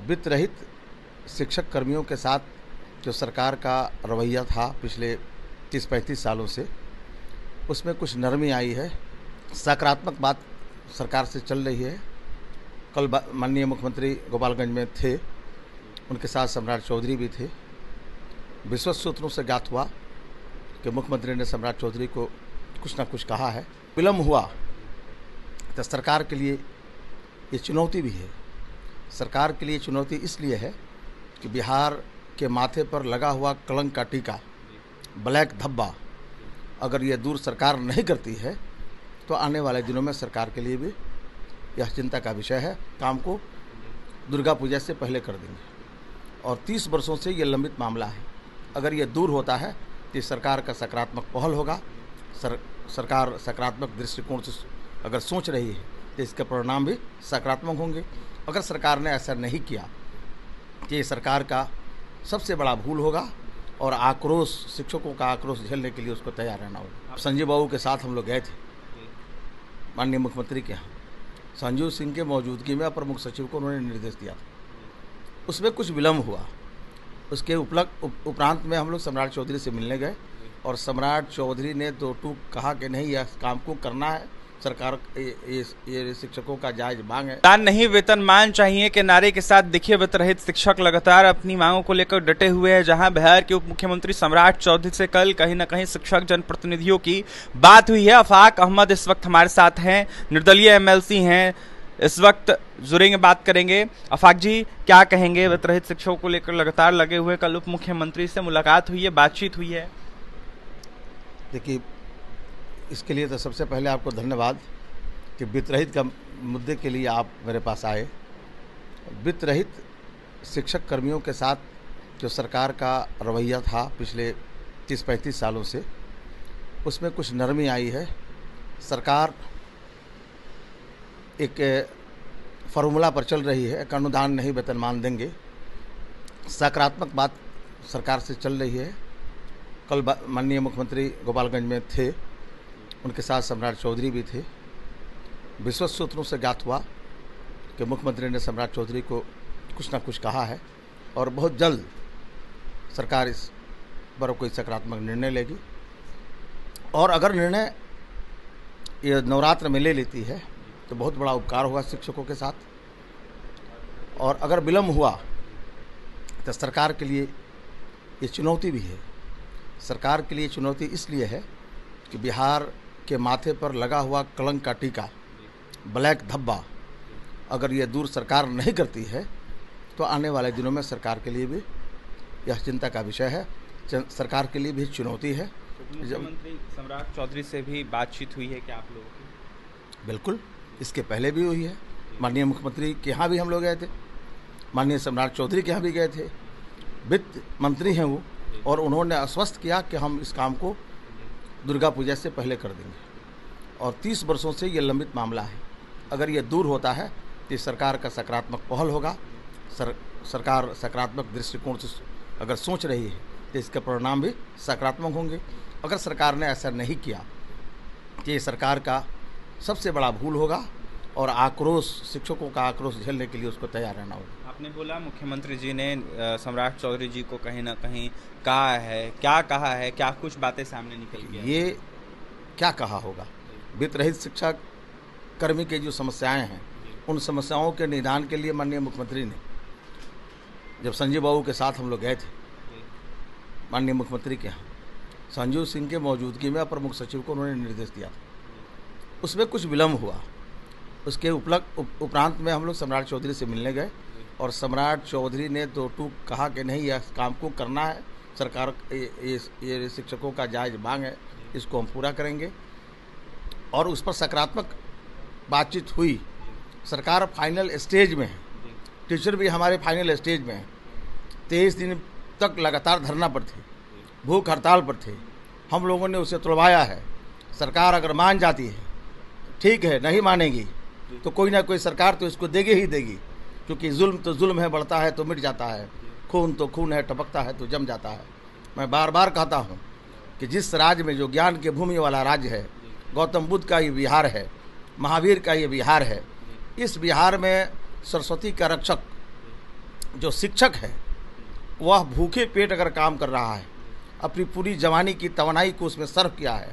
वित्त रहित शिक्षक कर्मियों के साथ जो सरकार का रवैया था पिछले 30-35 सालों से, उसमें कुछ नरमी आई है। सकारात्मक बात सरकार से चल रही है। कल माननीय मुख्यमंत्री गोपालगंज में थे, उनके साथ सम्राट चौधरी भी थे। विश्वस्त सूत्रों से ज्ञात हुआ कि मुख्यमंत्री ने सम्राट चौधरी को कुछ ना कुछ कहा है। विलम्ब हुआ तो सरकार के लिए ये चुनौती भी है। सरकार के लिए चुनौती इसलिए है कि बिहार के माथे पर लगा हुआ कलंक का टीका, ब्लैक धब्बा, अगर ये दूर सरकार नहीं करती है तो आने वाले दिनों में सरकार के लिए भी यह चिंता का विषय है। काम को दुर्गा पूजा से पहले कर देंगे और 30 वर्षों से ये लंबित मामला है। अगर ये दूर होता है तो सरकार का सकारात्मक पहल होगा। सरकार सकारात्मक दृष्टिकोण से अगर सोच रही है तो इसके परिणाम भी सकारात्मक होंगे। अगर सरकार ने ऐसा नहीं किया तो ये सरकार का सबसे बड़ा भूल होगा और आक्रोश, शिक्षकों का आक्रोश झेलने के लिए उसको तैयार रहना होगा। संजीव बाबू के साथ हम लोग गए थे माननीय मुख्यमंत्री के यहाँ। संजीव सिंह के मौजूदगी में अपर मुख्य सचिव को उन्होंने निर्देश दिया था। उसमें कुछ विलम्ब हुआ। उसके उपरांत में हम लोग सम्राट चौधरी से मिलने गए और सम्राट चौधरी ने दो टूक कहा कि नहीं, यह काम को करना है, सरकार ये शिक्षकों का जायज मांग है। वेतन नहीं वेतनमान चाहिए के नारे के साथ देखिए वित्त रहित शिक्षक लगातार अपनी मांगों को लेकर डटे हुए हैं। जहां बिहार के उप मुख्यमंत्री सम्राट चौधरी से कल कहीं ना कहीं शिक्षक जनप्रतिनिधियों की बात हुई है। अफाक अहमद इस वक्त हमारे साथ हैं, निर्दलीय MLC हैं, इस वक्त जुड़ेंगे, बात करेंगे। अफाक जी, क्या कहेंगे? वित्त रहित शिक्षकों को लेकर लगातार लगे हुए, कल उप मुख्यमंत्री से मुलाकात हुई है, बातचीत हुई है। देखिए, इसके लिए तो सबसे पहले आपको धन्यवाद कि वित्त रहित का मुद्दे के लिए आप मेरे पास आए। वित्त रहित शिक्षक कर्मियों के साथ जो सरकार का रवैया था पिछले 30-35 सालों से, उसमें कुछ नरमी आई है। सरकार एक फार्मूला पर चल रही है, एक अनुदान नहीं वेतनमान देंगे। सकारात्मक बात सरकार से चल रही है। कल माननीय मुख्यमंत्री गोपालगंज में थे, उनके साथ सम्राट चौधरी भी थे। विश्वस्त सूत्रों से ज्ञात हुआ कि मुख्यमंत्री ने सम्राट चौधरी को कुछ ना कुछ कहा है और बहुत जल्द सरकार इस पर कोई सकारात्मक निर्णय लेगी। और अगर निर्णय ये नवरात्र में ले लेती है तो बहुत बड़ा उपकार होगा शिक्षकों के साथ। और अगर विलम्ब हुआ तो सरकार के लिए ये चुनौती भी है। सरकार के लिए चुनौती इसलिए है कि बिहार के माथे पर लगा हुआ कलंक का टीका, ब्लैक धब्बा, अगर ये दूर सरकार नहीं करती है तो आने वाले दिनों में सरकार के लिए भी यह चिंता का विषय है। सरकार के लिए भी चुनौती है। मुख्यमंत्री सम्राट चौधरी से भी बातचीत हुई है क्या आप लोगों की? बिल्कुल, इसके पहले भी हुई है। माननीय मुख्यमंत्री के यहाँ भी हम लोग गए थे, माननीय सम्राट चौधरी के यहाँ भी गए थे। वित्त मंत्री हैं वो, और उन्होंने आश्वस्त किया कि हम इस काम को दुर्गा पूजा से पहले कर देंगे और 30 वर्षों से ये लंबित मामला है। अगर ये दूर होता है तो सरकार का सकारात्मक पहल होगा। सरकार सकारात्मक दृष्टिकोण से अगर सोच रही है तो इसके परिणाम भी सकारात्मक होंगे। अगर सरकार ने ऐसा नहीं किया तो ये सरकार का सबसे बड़ा भूल होगा और आक्रोश, शिक्षकों का आक्रोश झेलने के लिए उसको तैयार रहना होगा। आपने बोला मुख्यमंत्री जी ने सम्राट चौधरी जी को कहीं ना कहीं कहा है, क्या कहा है, क्या कुछ बातें सामने निकल गई? ये क्या कहा होगा? वित्त रहित शिक्षक कर्मी की जो समस्याएं हैं, उन समस्याओं के निदान के लिए माननीय मुख्यमंत्री ने, जब संजीव बाबू के साथ हम लोग गए थे माननीय मुख्यमंत्री के यहाँ, संजीव सिंह के मौजूदगी में अपर मुख्य सचिव को उन्होंने निर्देश दिया था। उसमें कुछ विलम्ब हुआ। उसके उपरांत में हम लोग सम्राट चौधरी से मिलने गए और सम्राट चौधरी ने दो टूक कहा कि नहीं, यह काम को करना है, सरकार ये शिक्षकों का जायज मांग है, इसको हम पूरा करेंगे। और उस पर सकारात्मक बातचीत हुई। सरकार फाइनल स्टेज में है, टीचर भी हमारे फाइनल स्टेज में है। 23 दिन तक लगातार धरना पर थे, भूख हड़ताल पर थे। हम लोगों ने उसे तुड़वाया है। सरकार अगर मान जाती है ठीक है, नहीं मानेगी तो कोई ना कोई सरकार तो इसको देगी ही देगी, क्योंकि जुल्म तो जुल्म है, बढ़ता है तो मिट जाता है, खून तो खून है, टपकता है तो जम जाता है। मैं बार बार कहता हूँ कि जिस राज्य में जो ज्ञान की भूमि वाला राज्य है, गौतम बुद्ध का ये बिहार है, महावीर का ये बिहार है, इस बिहार में सरस्वती का रक्षक जो शिक्षक है वह भूखे पेट अगर काम कर रहा है, अपनी पूरी जवानी की तवानाई को उसमें सर्व किया है,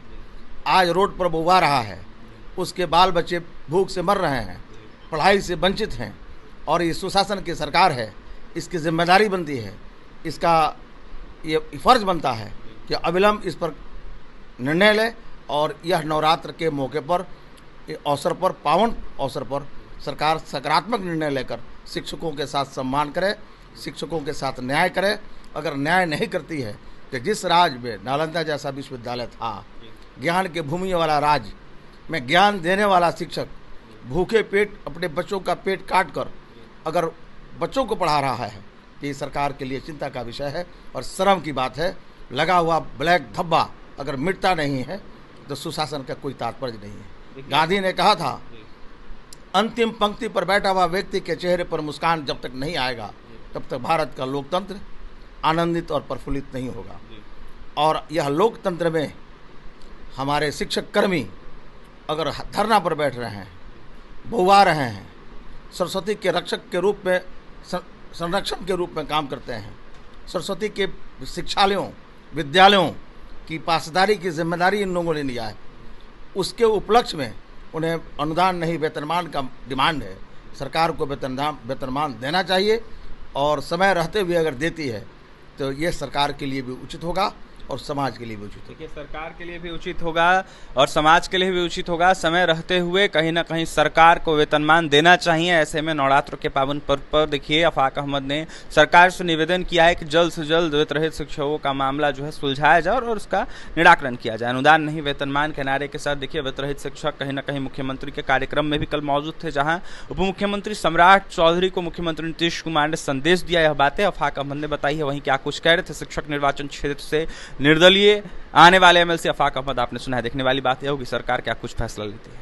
आज रोड पर बोवा रहा है, उसके बाल बच्चे भूख से मर रहे हैं, पढ़ाई से वंचित हैं, और ये सुशासन की सरकार है, इसकी जिम्मेदारी बनती है, इसका ये फर्ज बनता है कि अविलंब इस पर निर्णय ले और यह नवरात्र के मौके पर अवसर पर, पावन अवसर पर सरकार सकारात्मक निर्णय लेकर शिक्षकों के साथ सम्मान करे, शिक्षकों के साथ न्याय करे। अगर न्याय नहीं करती है कि जिस राज्य में नालंदा जैसा विश्वविद्यालय था, ज्ञान के भूमि वाला राज्य में ज्ञान देने वाला शिक्षक भूखे पेट अपने बच्चों का पेट काट कर अगर बच्चों को पढ़ा रहा है, ये सरकार के लिए चिंता का विषय है और शर्म की बात है। लगा हुआ ब्लैक धब्बा अगर मिटता नहीं है तो सुशासन का कोई तात्पर्य नहीं है। गांधी ने कहा था, अंतिम पंक्ति पर बैठा हुआ व्यक्ति के चेहरे पर मुस्कान जब तक नहीं आएगा तब तक भारत का लोकतंत्र आनंदित और प्रफुल्लित नहीं होगा। और यह लोकतंत्र में हमारे शिक्षक कर्मी अगर धरना पर बैठ रहे हैं, बुवा रहे हैं, सरस्वती के रक्षक के रूप में, संरक्षण के रूप में काम करते हैं, सरस्वती के शिक्षालयों विद्यालयों की पासदारी की जिम्मेदारी इन लोगों ने लिया है, उसके उपलक्ष्य में उन्हें अनुदान नहीं वेतनमान का डिमांड है। सरकार को वेतनमान देना चाहिए और समय रहते हुए अगर देती है तो ये सरकार के लिए भी उचित होगा और समाज के लिए भी उचित होगा। सरकार के लिए भी उचित होगा और समाज के लिए भी उचित होगा। समय रहते हुए कहीं ना कहीं सरकार को वेतनमान देना चाहिए। ऐसे में नवरात्र के पावन पर्व पर देखिए आफाक अहमद ने सरकार से निवेदन किया है कि जल्द से जल्द वेतन रहित शिक्षकों का मामला जो है सुलझाया जाए और उसका निराकरण किया जाए। अनुदान नहीं वेतनमान के नारे के साथ देखिए वेतन रहित शिक्षक कहीं ना कहीं मुख्यमंत्री के कार्यक्रम में भी कल मौजूद थे, जहां उप मुख्यमंत्री सम्राट चौधरी को मुख्यमंत्री नीतीश कुमार ने संदेश दिया। यह बातें आफाक अहमद ने बताई है। वहीं क्या कुछ कह रहे थे शिक्षक निर्वाचन क्षेत्र से निर्दलीय आने वाले एमएलसी आफाक अहमद, आपने सुना है। देखने वाली बात यह होगी सरकार क्या कुछ फैसला लेती है।